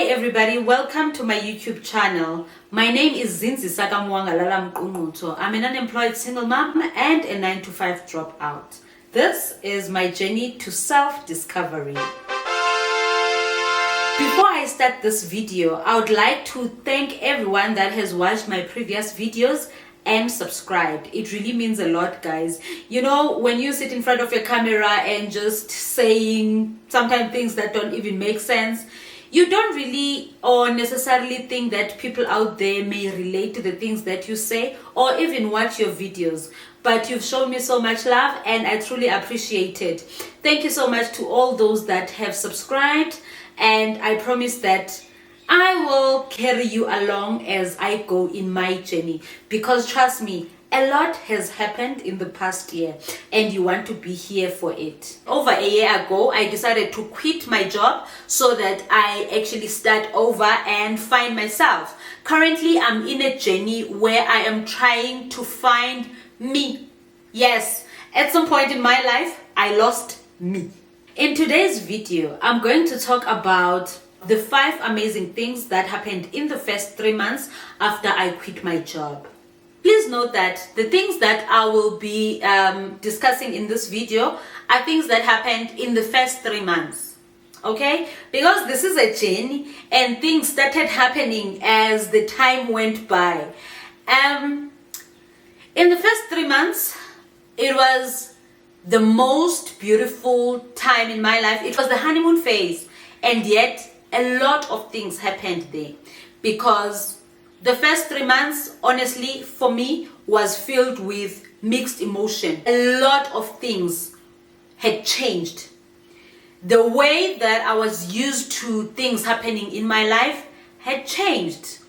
everybody, welcome to my YouTube channel. My name is Zinzi Sakamwangalala Mqunquto. I'm an unemployed single mom and a 9-to-5 dropout. This is my journey to self-discovery. Before I start this video, I would like to thank everyone that has watched my previous videos and subscribed. It really means a lot, guys. You know, when you sit in front of your camera and just saying sometimes things that don't even make sense, you don't really or necessarily think that people out there may relate to the things that you say or even watch your videos. But you've shown me so much love and I truly appreciate it. Thank you so much to all those that have subscribed, and I promise that I will carry you along as I go in my journey, because trust me, a lot has happened in the past year and you want to be here for it. Over a year ago, I decided to quit my job so that I actually start over and find myself. Currently, I'm in a journey where I am trying to find me. Yes, at some point in my life, I lost me. In today's video, I'm going to talk about the 5 amazing things that happened in the first 3 months after I quit my job. Please note that the things that I will be discussing in this video are things that happened in the first 3 months. Okay? Because this is a journey and things started happening as the time went by. In the first 3 months, it was the most beautiful time in my life. It was the honeymoon phase, and yet a lot of things happened there, because the first 3 months, honestly, for me, was filled with mixed emotion. A lot of things had changed. The way that I was used to things happening in my life had changed.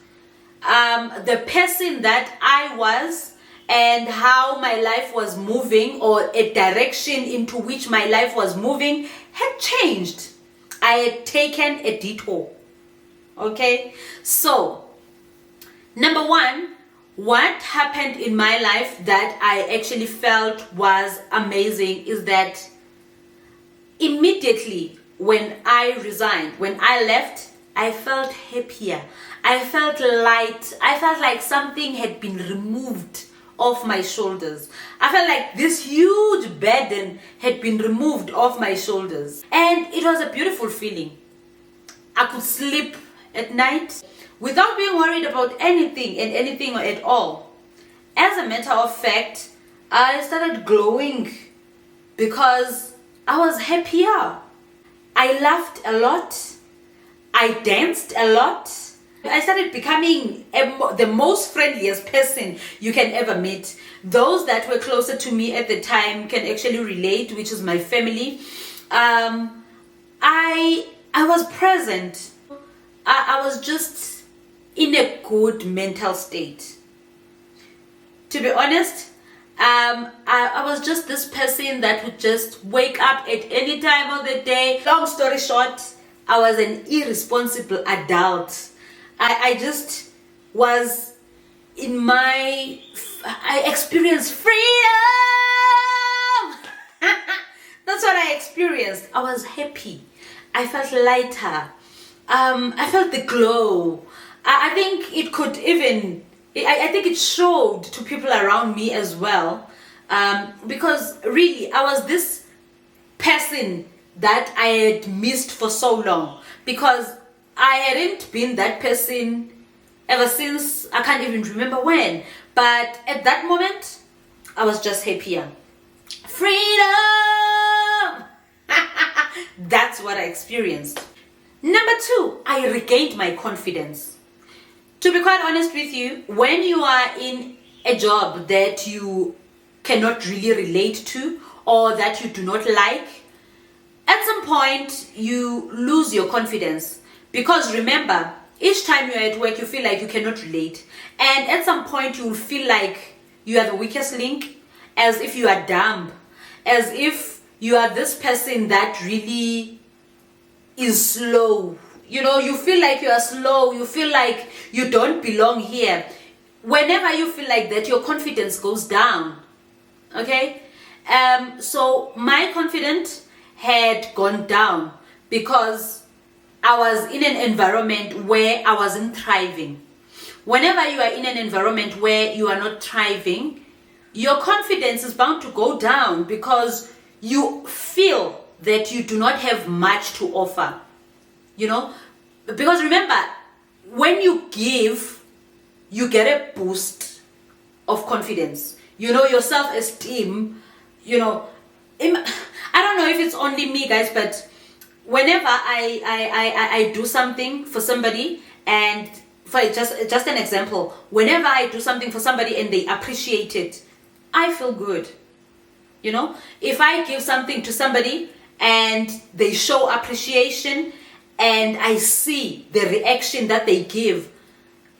The person that I was and how my life was moving, or a direction into which my life was moving, had changed. I had taken a detour. Okay? So, number 1, what happened in my life that I actually felt was amazing is that immediately when I resigned, when I left, I felt happier. I felt light. I felt like something had been removed off my shoulders. I felt like this huge burden had been removed off my shoulders. And it was a beautiful feeling. I could sleep at night without being worried about anything and anything at all. As a matter of fact, I started glowing because I was happier. I laughed a lot. I danced a lot. I started becoming the most friendliest person you can ever meet. Those that were closer to me at the time can actually relate, which is my family. I was present. I was just in a good mental state. To be honest, I was just this person that would just wake up at any time of the day. Long story short, I was an irresponsible adult. I just was in I experienced freedom. That's what I experienced. I was happy. I felt lighter. I felt the glow. I think it could even, I think it showed to people around me as well. Because really, I was this person that I had missed for so long. Because I hadn't been that person ever since, I can't even remember when. But at that moment, I was just happier. Freedom! That's what I experienced. Number 2, I regained my confidence. To be quite honest with you, when you are in a job that you cannot really relate to or that you do not like, at some point you lose your confidence. Because remember, each time you're at work, you feel like you cannot relate. And at some point, you will feel like you are the weakest link, as if you are dumb, as if you are this person that really is slow. You know, you feel like you are slow. You feel like you don't belong here. Whenever you feel like that, your confidence goes down. Okay? So my confidence had gone down because I was in an environment where I wasn't thriving. Whenever you are in an environment where you are not thriving, your confidence is bound to go down because you feel that you do not have much to offer. Because remember, when you give, you get a boost of confidence. Your self-esteem, I don't know if it's only me, guys, but whenever I do something for somebody, and for just an example, whenever I do something for somebody and they appreciate it, I feel good. If I give something to somebody and they show appreciation and I see the reaction that they give,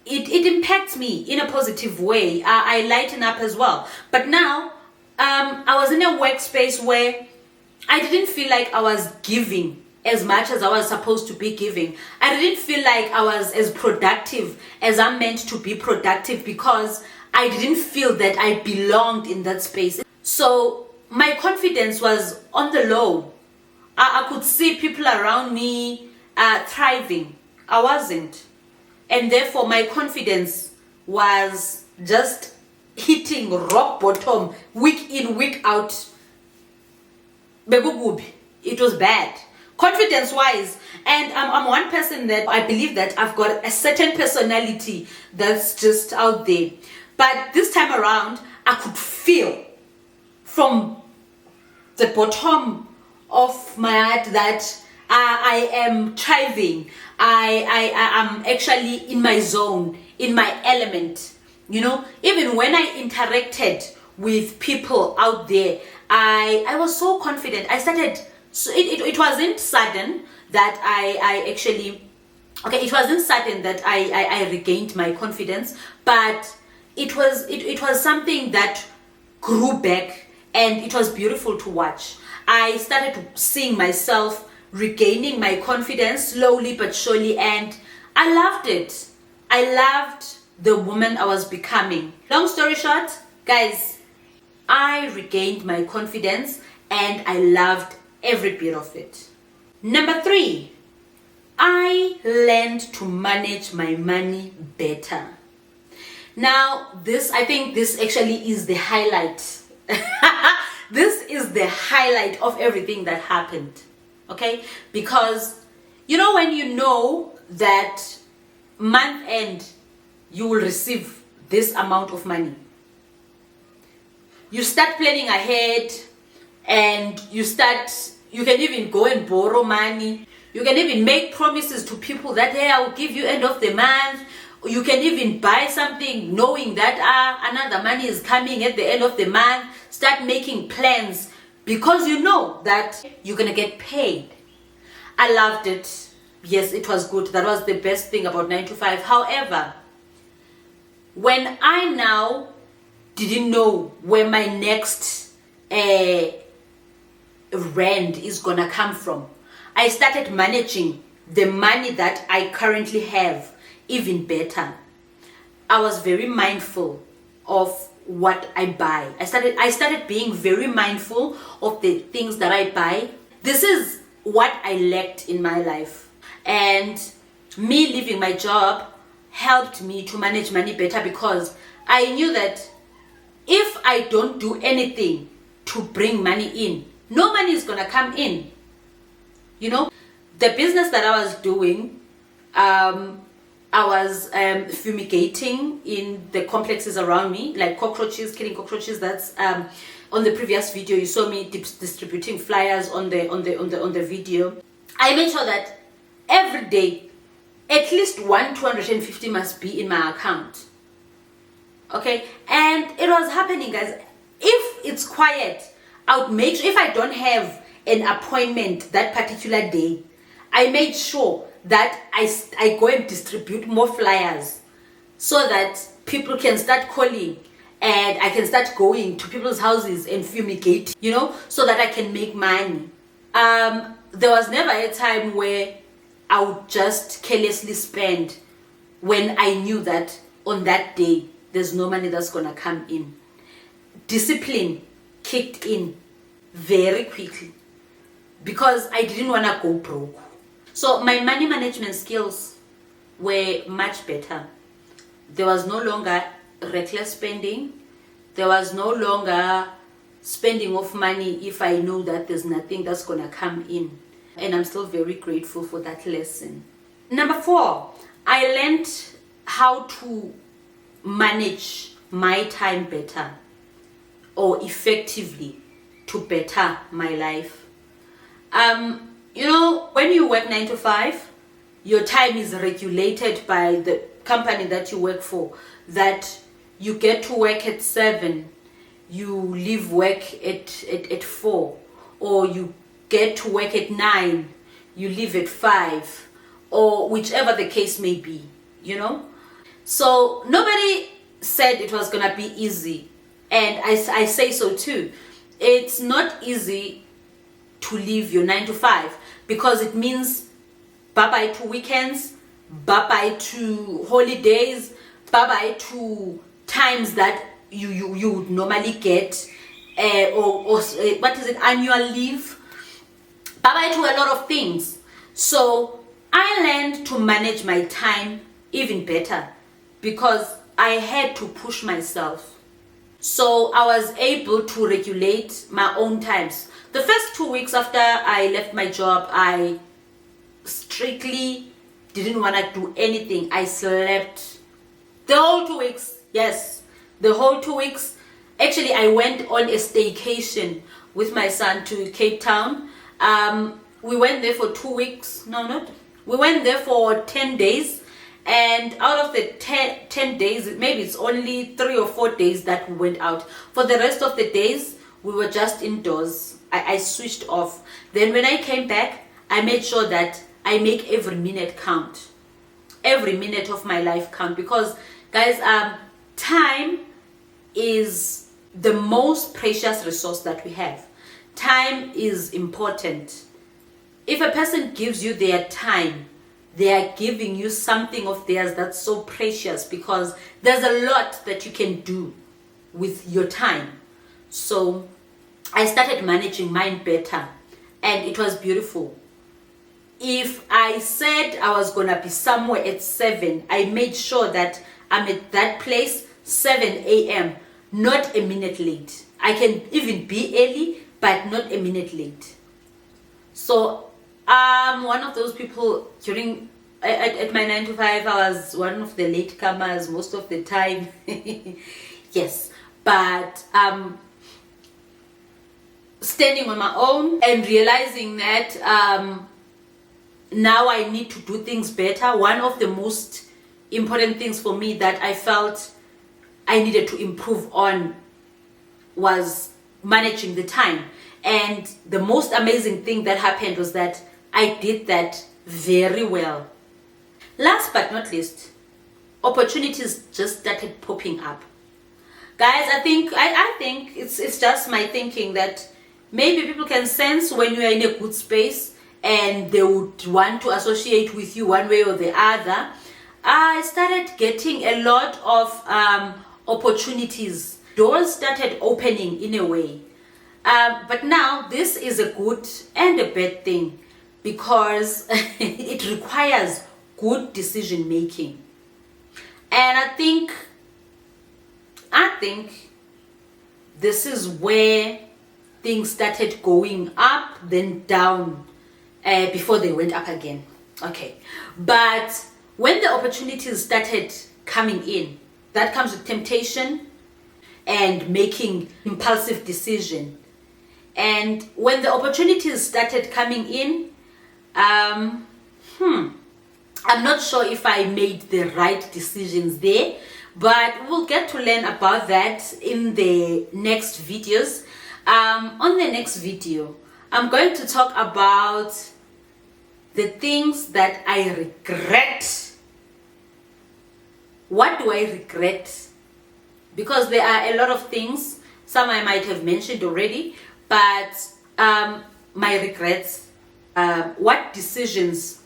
it impacts me in a positive way. I lighten up as well. But now, I was in a workspace where I didn't feel like I was giving as much as I was supposed to be giving. I didn't feel like I was as productive as I'm meant to be productive because I didn't feel that I belonged in that space. So my confidence was on the low. I could see people around me thriving. I wasn't. And therefore my confidence was just hitting rock bottom, week in, week out. It was bad, confidence wise. And I'm one person that I believe that I've got a certain personality that's just out there. But this time around, I could feel from the bottom of my heart that I am thriving. I am actually in my zone, in my element. Even when I interacted with people out there, I was so confident. I started, so it wasn't sudden that I actually, it wasn't sudden that I regained my confidence, but it was something that grew back, and it was beautiful to watch. I started seeing myself regaining my confidence slowly but surely, and I loved it. I loved the woman I was becoming. Long story short, guys, I regained my confidence and I loved every bit of it. Number 3, I learned to manage my money better. Now, I think this actually is the highlight. This is the highlight of everything that happened. Okay? Because, when you know that month end, you will receive this amount of money, you start planning ahead, and you can even go and borrow money. You can even make promises to people that, hey, I will give you end of the month. You can even buy something knowing that another money is coming at the end of the month. Start making plans because you know that you're going to get paid. I loved it. Yes, it was good. That was the best thing about 9 to 5. However, when I now didn't know where my next rand is going to come from, I started managing the money that I currently have even better. I was very mindful of what I buy. I started being very mindful of the things that I buy. This is what I lacked in my life. And me leaving my job helped me to manage money better because I knew that if I don't do anything to bring money in, no money is going to come in. The business that I was doing, I was fumigating in the complexes around me, like cockroaches, killing cockroaches. That's on the previous video. You saw me distributing flyers on the video. I made sure that every day, at least 250 must be in my account. Okay, and it was happening, guys. If it's quiet, I would make sure, if I don't have an appointment that particular day, I made sure that I go and distribute more flyers so that people can start calling and I can start going to people's houses and fumigate, so that I can make money. There was never a time where I would just carelessly spend when I knew that on that day there's no money that's gonna come in. Discipline kicked in very quickly because I didn't want to go broke. So my money management skills were much better. There was no longer reckless spending. There was no longer spending of money if I know that there's nothing that's gonna come in. And I'm still very grateful for that lesson. Number 4, I learned how to manage my time better, or effectively, to better my life. When you work 9 to 5, your time is regulated by the company that you work for, that you get to work at 7, you leave work at 4, or you get to work at 9, you leave at 5, or whichever the case may be, So nobody said it was gonna be easy, and I say so too. It's not easy to leave your 9 to 5, because it means bye-bye to weekends, bye-bye to holidays, bye-bye to times that you would normally get, or annual leave, bye-bye to a lot of things. So I learned to manage my time even better, because I had to push myself. So I was able to regulate my own times. The first 2 weeks after I left my job, I strictly didn't want to do anything. I slept the whole 2 weeks. Yes, the whole 2 weeks. Actually, I went on a staycation with my son to Cape Town. We went there for 2 weeks. We went there for 10 days. And out of the 10 days, maybe it's only 3 or 4 days that we went out. For the rest of the days, we were just indoors. I switched off. Then when I came back, I made sure that I make every minute count. Every minute of my life count. Because, guys, time is the most precious resource that we have. Time is important. If a person gives you their time, they are giving you something of theirs that's so precious, because there's a lot that you can do with your time. So I started managing mine better, and it was beautiful. If I said I was gonna be somewhere at 7, I made sure that I'm at that place 7 a.m., not a minute late. I can even be early, but not a minute late. So I'm one of those people. During at my 9 to 5, I was one of the latecomers most of the time. Yes, but standing on my own and realizing that now I need to do things better. One of the most important things for me that I felt I needed to improve on was managing the time. And the most amazing thing that happened was that I did that very well. Last but not least, opportunities just started popping up. Guys, I think it's just my thinking that maybe people can sense when you are in a good space and they would want to associate with you one way or the other. I started getting a lot of opportunities. Doors started opening in a way. But now this is a good and a bad thing, because it requires good decision making. And I think this is where things started going up, then down, before they went up again. Okay. But when the opportunities started coming in, that comes with temptation and making impulsive decision. And when the opportunities started coming in, I'm not sure if I made the right decisions there, but we'll get to learn about that in the next videos. On the next video, I'm going to talk about the things that I regret. What do I regret? Because there are a lot of things, some I might have mentioned already, but my regrets, what decisions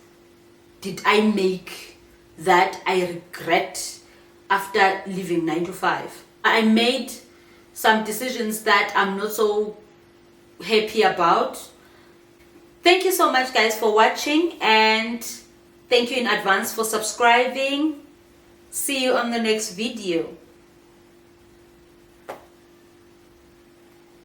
did I make that I regret after leaving 9 to 5? I made some decisions that I'm not so happy about. Thank you so much, guys, for watching, and thank you in advance for subscribing. See you on the next video.